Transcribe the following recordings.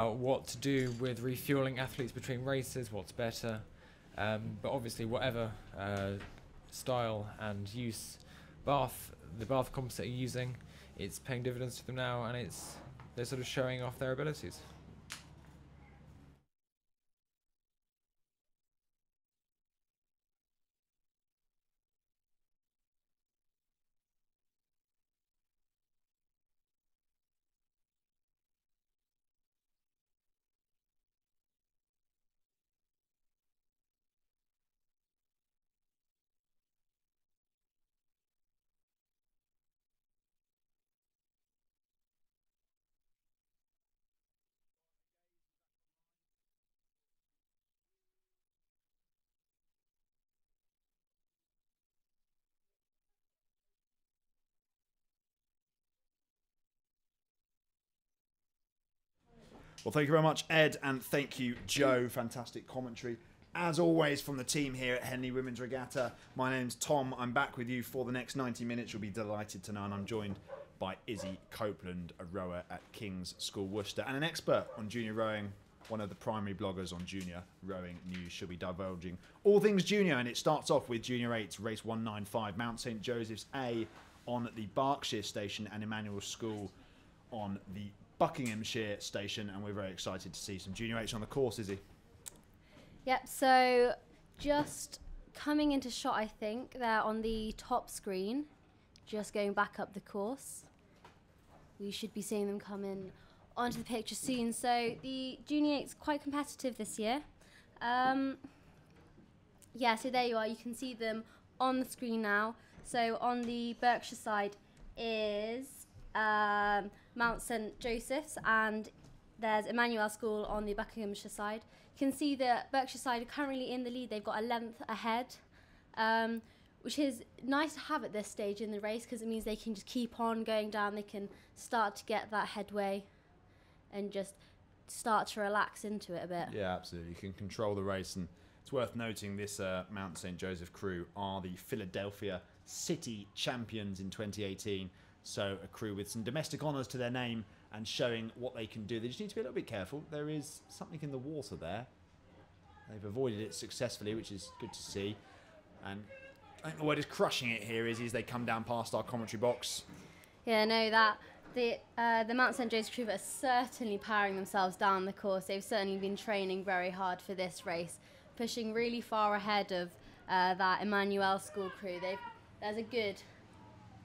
what to do with refueling athletes between races, what's better. But obviously, whatever style and use the bath composite are using, it's paying dividends to them now, and they're sort of showing off their abilities. Well, thank you very much, Ed, and thank you, Joe. Fantastic commentary. As always, from the team here at Henley Women's Regatta, my name's Tom. I'm back with you for the next 90 minutes. You'll be delighted to know, and I'm joined by Izzy Copeland, a rower at King's School Worcester, and an expert on junior rowing, one of the primary bloggers on junior rowing news. She'll be divulging all things junior, and it starts off with Junior 8's race 195, Mount St Joseph's A on the Berkshire station and Emmanuel School on the Buckinghamshire station, and we're very excited to see some Junior H on the course, Izzy. Yep, so just coming into shot, I think they're on the top screen, just going back up the course. We should be seeing them come in onto the picture soon. So the Junior 8's quite competitive this year. Yeah, so there you are. You can see them on the screen now. So on the Berkshire side is Mount St Joseph's, and there's Emmanuel School on the Buckinghamshire side. You can see the Berkshire side are currently in the lead. They've got a length ahead, which is nice to have at this stage in the race because it means they can just keep on going down. They can start to get that headway and just start to relax into it a bit. Yeah, absolutely. You can control the race, and it's worth noting this Mount St Joseph crew are the Philadelphia City champions in 2018. So a crew with some domestic honours to their name and showing what they can do. They just need to be a little bit careful. There is something in the water there. They've avoided it successfully, which is good to see. And I think the word is crushing it here is they come down past our commentary box. Yeah, no, the Mount St Joseph's crew are certainly powering themselves down the course. They've certainly been training very hard for this race, pushing really far ahead of that Emmanuel School crew. There's a good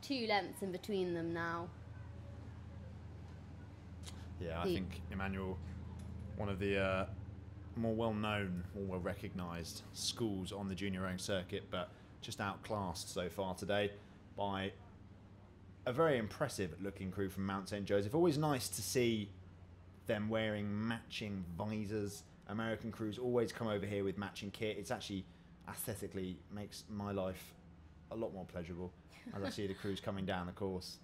2 lengths in between them now. Yeah, I think Emmanuel, one of the more well-known, more well-recognised schools on the junior rowing circuit, but just outclassed so far today by a very impressive-looking crew from Mount St Joseph. Always nice to see them wearing matching visors. American crews always come over here with matching kit. It's actually aesthetically makes my life a lot more pleasurable as I see the crews coming down the course.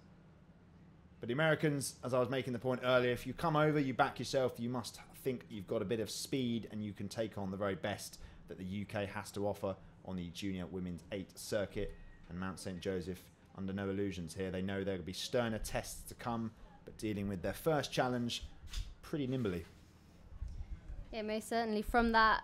But the Americans, as I was making the point earlier, if you come over, you back yourself, you must think you've got a bit of speed and you can take on the very best that the UK has to offer on the Junior Women's 8 circuit. And Mount St Joseph, under no illusions here, they know there will be sterner tests to come, but dealing with their first challenge pretty nimbly. Yeah, most certainly. From that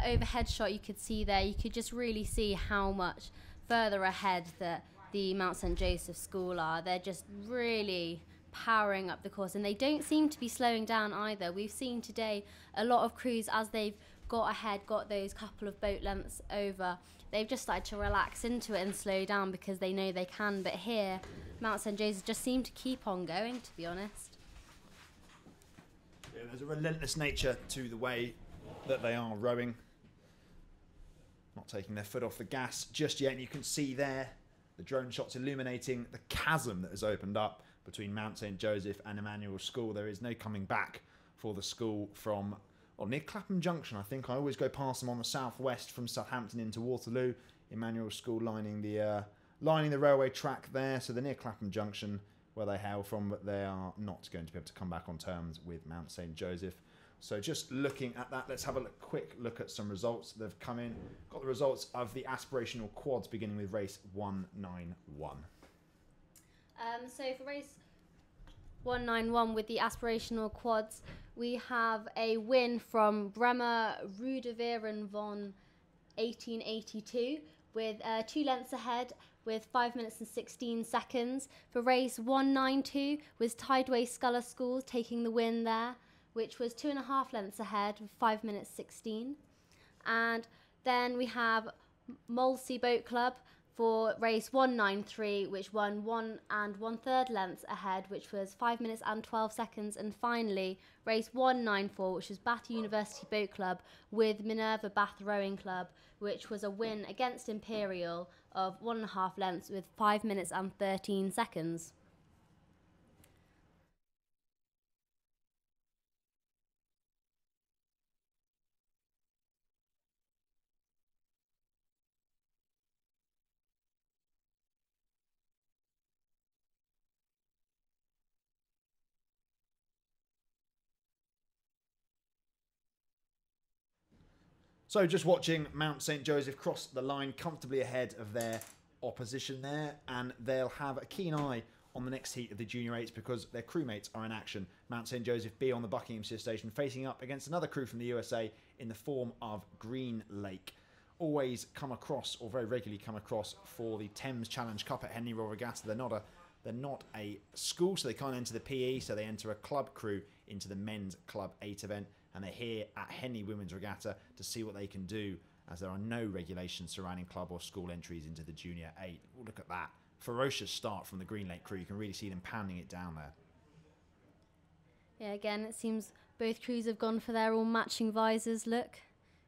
overhead shot you could see there, you could just really see how much further ahead that the Mount St Joseph School are. They're just really powering up the course, and they don't seem to be slowing down either. We've seen today a lot of crews, as they've got ahead, got those couple of boat lengths over, they've just started to relax into it and slow down because they know they can. But here, Mount St Joseph just seem to keep on going, to be honest. Yeah, there's a relentless nature to the way that they are rowing. Not taking their foot off the gas just yet, and you can see there the drone shots illuminating the chasm that has opened up between Mount St Joseph and Emmanuel School. There is no coming back for the school from near Clapham Junction. I think I always go past them on the southwest from Southampton into Waterloo. Emmanuel School lining the railway track there, so they're near Clapham Junction where they hail from, but they are not going to be able to come back on terms with Mount St Joseph. So just looking at that, let's have a quick look at some results that have come in. Got the results of the aspirational quads beginning with race 191. So for race 191 with the aspirational quads. We have a win from Bremer Rudevieren von 1882 with 2 lengths ahead with 5 minutes and 16 seconds. For race 192 was Tideway Sculler School taking the win there, which was 2.5 lengths ahead with 5 minutes 16. And then we have Molesey Boat Club for race 193, which won 1 1/3 lengths ahead, which was 5 minutes and 12 seconds. And finally, race 194, which was Bath University Boat Club with Minerva Bath Rowing Club, which was a win against Imperial of 1.5 lengths with 5 minutes and 13 seconds. So just watching Mount St. Joseph cross the line comfortably ahead of their opposition there, and they'll have a keen eye on the next heat of the Junior 8s because their crewmates are in action. Mount St. Joseph B on the Buckinghamshire station facing up against another crew from the USA in the form of Green Lake. Always come across, or very regularly come across, for the Thames Challenge Cup at Henley Royal Regatta. They're not a school, so they can't enter the PE, so they enter a club crew into the Men's Club 8 event. And they're here at Henley Women's Regatta to see what they can do, as there are no regulations surrounding club or school entries into the Junior 8. Oh, look at that. Ferocious start from the Green Lake crew. You can really see them pounding it down there. Yeah, again, it seems both crews have gone for their all matching visors look.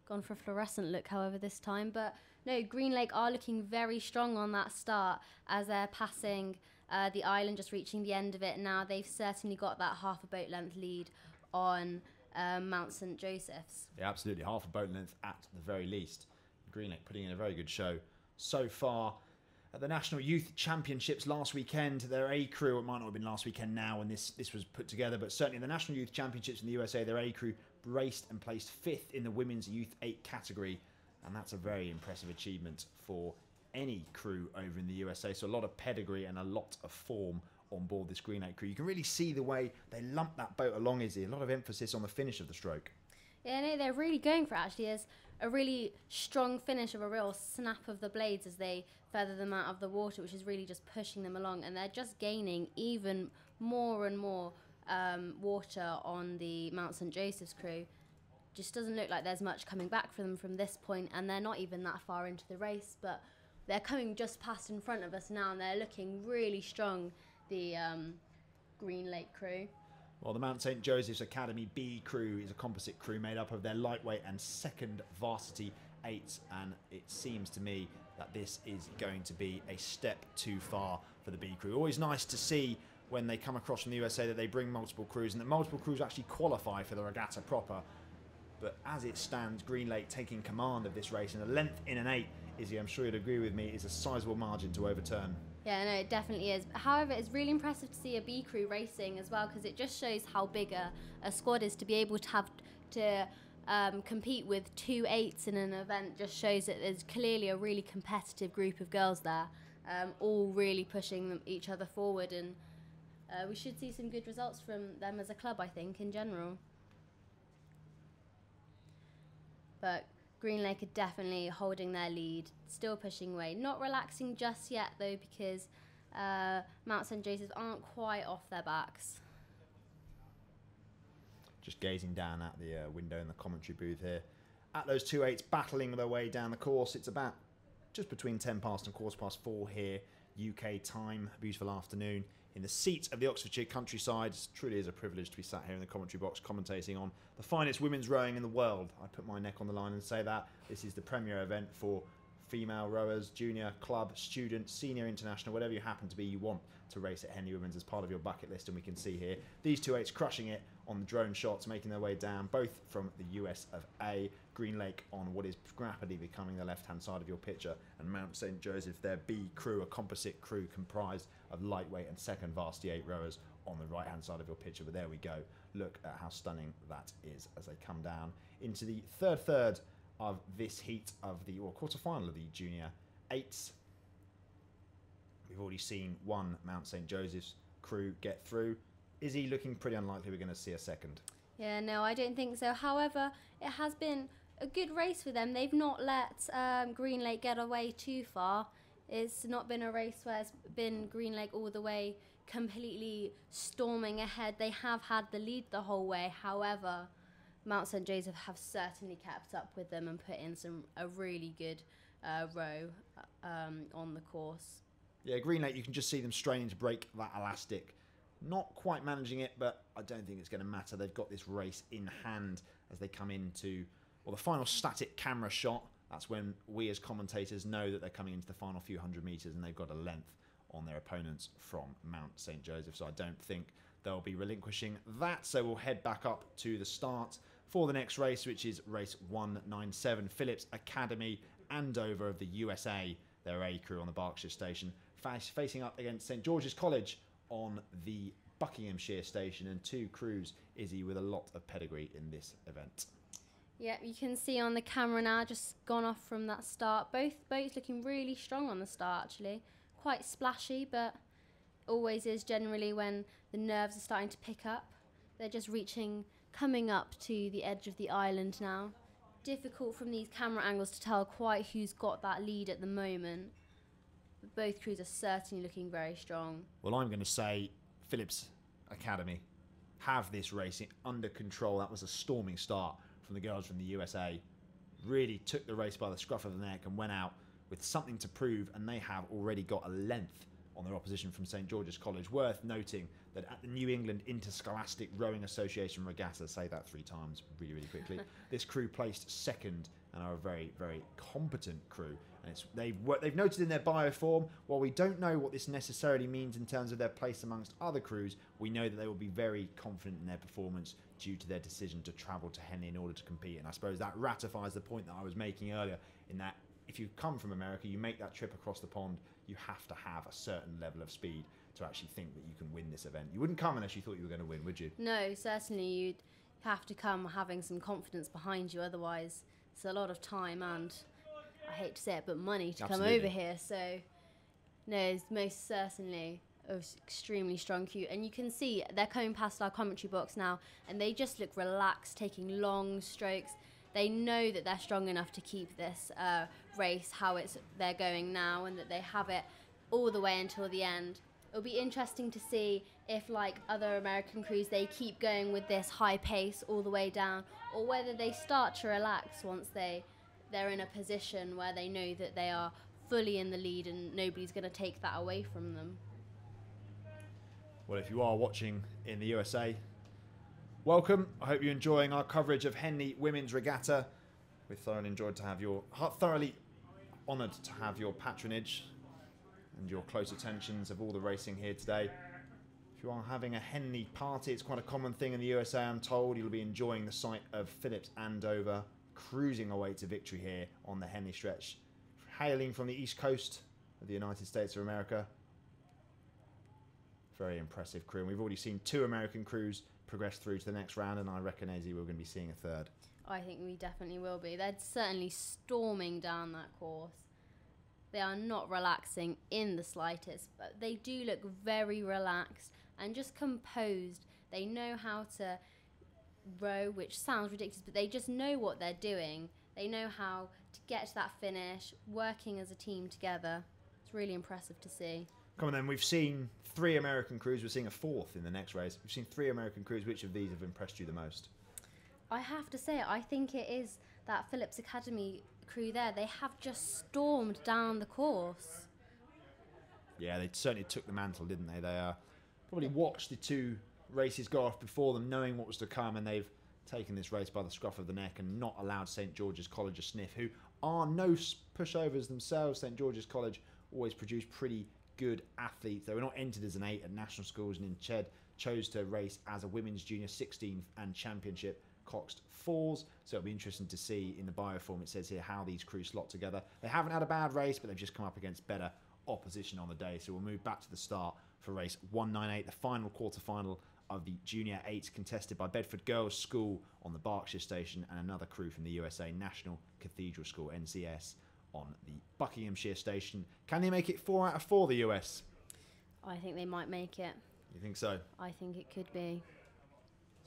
Gone for a fluorescent look, however, this time. But no, Green Lake are looking very strong on that start as they're passing the island, just reaching the end of it now. They've certainly got that half a boat length lead on Mount St. Joseph's. Yeah, absolutely. Half a boat length at the very least. Green Lake putting in a very good show so far. At the National Youth Championships last weekend, their A crew, it might not have been last weekend now when this was put together, but certainly the National Youth Championships in the USA, their A crew raced and placed 5th in the Women's Youth 8 category. And that's a very impressive achievement for any crew over in the USA. So a lot of pedigree and a lot of form on board this Green Lake crew. You can really see the way they lump that boat along, Izzy. A lot of emphasis on the finish of the stroke. Yeah, no, they're really going for it, actually. There's a really strong finish of a real snap of the blades as they feather them out of the water, which is really just pushing them along. And they're just gaining even more and more water on the Mount St. Joseph's crew. Just doesn't look like there's much coming back for them from this point, and they're not even that far into the race, but they're coming just past in front of us now, and they're looking really strong, the Green Lake crew. Well, the Mount St. Joseph's Academy B crew is a composite crew made up of their lightweight and second varsity 8s, and it seems to me that this is going to be a step too far for the B crew. Always nice to see when they come across from the USA that they bring multiple crews and that multiple crews actually qualify for the regatta proper. But as it stands, Green Lake taking command of this race, and a length in an 8, Izzy, I'm sure you'd agree with me, is a sizable margin to overturn. Yeah, no, it definitely is. However, it's really impressive to see a B crew racing as well, because it just shows how big a squad is. To be able to have to compete with 2 8s in an event just shows that there's clearly a really competitive group of girls there, all really pushing each other forward, and we should see some good results from them as a club, I think, in general. But Green Lake are definitely holding their lead, still pushing away. Not relaxing just yet, though, because Mount St. Joseph's aren't quite off their backs. Just gazing down at the window in the commentary booth here. At those 2 8s battling their way down the course. It's about just between 10 past and 4:15 here, UK time. A beautiful afternoon in the seat of the Oxfordshire countryside. It truly is a privilege to be sat here in the commentary box commentating on the finest women's rowing in the world. I put my neck on the line and say that. This is the premier event for female rowers, junior, club, student, senior, international, whatever you happen to be, you want to race at Henley Women's as part of your bucket list. And we can see here these 2 8s crushing it on the drone shots, making their way down, both from the US of A. Green Lake on what is rapidly becoming the left-hand side of your picture, and Mount St. Joseph, their B crew, a composite crew comprised of lightweight and second varsity 8 rowers on the right-hand side of your picture. But there we go. Look at how stunning that is as they come down into the third of this heat of the quarter-final of the Junior 8s. We've already seen one Mount St. Joseph's crew get through. Izzy looking pretty unlikely we're going to see a second. Yeah, no, I don't think so. However, it has been a good race for them. They've not let Green Lake get away too far. It's not been a race where it's been Green Lake all the way completely storming ahead. They have had the lead the whole way. However, Mount St. Joseph have certainly kept up with them and put in a really good row on the course. Yeah, Green Lake, you can just see them straining to break that elastic. Not quite managing it, but I don't think it's going to matter. They've got this race in hand as they come into, well, the final static camera shot. That's when we as commentators know that they're coming into the final few hundred metres and they've got a length on their opponents from Mount St. Joseph. So I don't think they'll be relinquishing that. So we'll head back up to the start for the next race, which is race 197. Phillips Academy, Andover of the USA, their A crew on the Berkshire station, facing up against St. George's College on the Buckinghamshire station, and two crews, Izzy, with a lot of pedigree in this event. Yeah, you can see on the camera now, just gone off from that start. Both boats looking really strong on the start, actually. Quite splashy, but always is generally when the nerves are starting to pick up. They're just coming up to the edge of the island now. Difficult from these camera angles to tell quite who's got that lead at the moment. But both crews are certainly looking very strong. Well, I'm going to say Phillips Academy have this racing under control. That was a storming start from the girls from the USA. Really took the race by the scruff of the neck and went out with something to prove, and they have already got a length on their opposition from St. George's College. Worth noting that at the New England Interscholastic Rowing Association Regatta, say that 3 times really, really quickly, this crew placed second and are a very, very competent crew. And they've noted in their bioform, while we don't know what this necessarily means in terms of their place amongst other crews, we know that they will be very confident in their performance due to their decision to travel to Henley in order to compete. And I suppose that ratifies the point that I was making earlier, in that if you come from America, you make that trip across the pond, you have to have a certain level of speed to actually think that you can win this event. You wouldn't come unless you thought you were going to win, would you? No, certainly you'd have to come having some confidence behind you, otherwise it's a lot of time and, I hate to say it, but money to Absolutely. come over here. So, no, it's most certainly an extremely strong queue. And you can see they're coming past our commentary box now, and they just look relaxed, taking long strokes. They know that they're strong enough to keep this race how they're going now, and that they have it all the way until the end. It'll be interesting to see if, like other American crews, they keep going with this high pace all the way down, or whether they start to relax once they're in a position where they know that they are fully in the lead and nobody's going to take that away from them. Well, if you are watching in the USA, welcome. I hope you're enjoying our coverage of Henley Women's Regatta. We're thoroughly honoured to have your patronage and your close attentions of all the racing here today. If you are having a Henley party, it's quite a common thing in the USA, I'm told. You'll be enjoying the sight of Phillips Andover cruising away to victory here on the Henley stretch, hailing from the east coast of the United States of America. Very impressive crew, and we've already seen 2 American crews progress through to the next round, and I reckon, Izzy, we're going to be seeing a third. I think we definitely will be. They're certainly storming down that course. They are not relaxing in the slightest, but they do look very relaxed and just composed. They know how to row, which sounds ridiculous, but they just know what they're doing. They know how to get to that finish, working as a team together. It's really impressive to see. Come on then, we've seen 3 American crews. We're seeing a 4th in the next race. We've seen 3 American crews. Which of these have impressed you the most? I have to say, I think it is that Phillips Academy crew there. They have just stormed down the course. Yeah, they certainly took the mantle, didn't they? They probably watched the 2 races go off before them, knowing what was to come, and they've taken this race by the scruff of the neck and not allowed St. George's College a sniff, who are no pushovers themselves. St. George's College always produce pretty good athletes. They were not entered as an 8 at national schools, and instead chose to race as a women's junior 16 and championship coxed fours. So it'll be interesting to see in the bioform, it says here, how these crews slot together. They haven't had a bad race, but they've just come up against better opposition on the day. So we'll move back to the start for race 198, the final quarter-final of the Junior 8s, contested by Bedford Girls School on the Berkshire station and another crew from the USA, National Cathedral School, NCS, on the Buckinghamshire station. Can they make it 4 out of 4, the US? I think they might make it. You think so? I think it could be.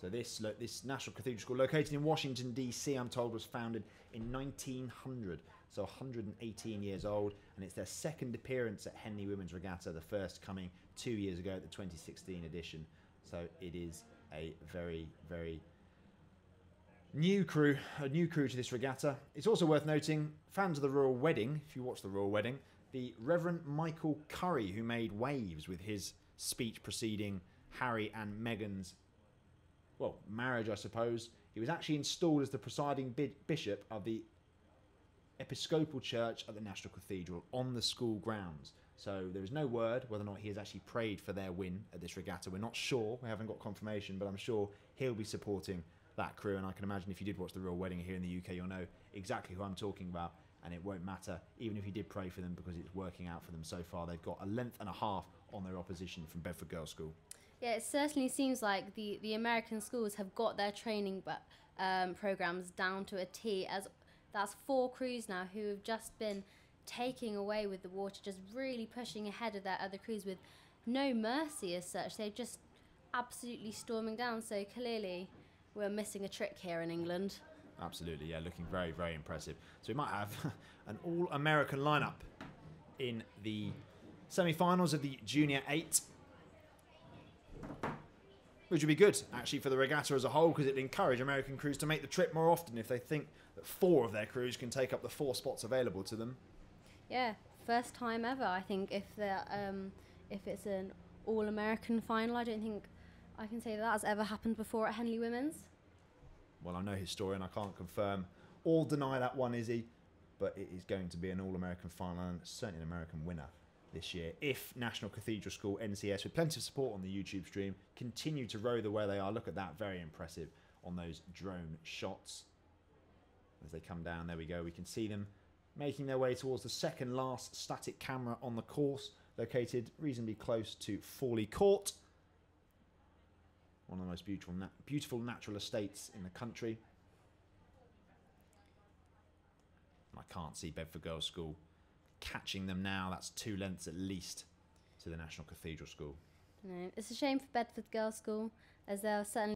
So this National Cathedral School, located in Washington, D.C., I'm told, was founded in 1900. So 118 years old, and it's their second appearance at Henley Women's Regatta, the first coming 2 years ago at the 2016 edition. So it is a very, very new crew to this regatta. It's also worth noting, fans of the Royal Wedding, if you watch the Royal Wedding, the Reverend Michael Curry, who made waves with his speech preceding Harry and Meghan's, well, marriage, I suppose. He was actually installed as the presiding bishop of the Episcopal Church at the National Cathedral on the school grounds. So there is no word whether or not he has actually prayed for their win at this regatta. We're not sure. We haven't got confirmation, but I'm sure he'll be supporting that crew. And I can imagine if you did watch the Royal Wedding here in the UK, you'll know exactly who I'm talking about. And it won't matter, even if you did pray for them, because it's working out for them so far. They've got a length and a half on their opposition from Bedford Girls' School. Yeah, it certainly seems like the American schools have got their training programs down to a T, as that's 4 crews now who have just been taking away with the water, just really pushing ahead of their other crews with no mercy as such. They're just absolutely storming down. So clearly we're missing a trick here in England. Absolutely, yeah, looking very, very impressive. So we might have an all-American lineup in the semi-finals of the Junior 8. Which would be good, actually, for the regatta as a whole, because it'd encourage American crews to make the trip more often if they think that 4 of their crews can take up the 4 spots available to them. Yeah, first time ever, I think, if it's an all-American final. I don't think I can say that has ever happened before at Henley Women's. Well, I'm no historian, I can't confirm or deny that one, Izzy, but it is going to be an all-American final and certainly an American winner this year, if National Cathedral School NCS, with plenty of support on the YouTube stream, continue to row the way they are. Look at that, very impressive on those drone shots. As they come down, there we go, we can see them making their way towards the second last static camera on the course, located reasonably close to Fawley Court, one of the most beautiful natural estates in the country. I can't see Bedford Girls' School catching them now. That's 2 lengths at least to the National Cathedral School. No, it's a shame for Bedford Girls' School, as they'll certainly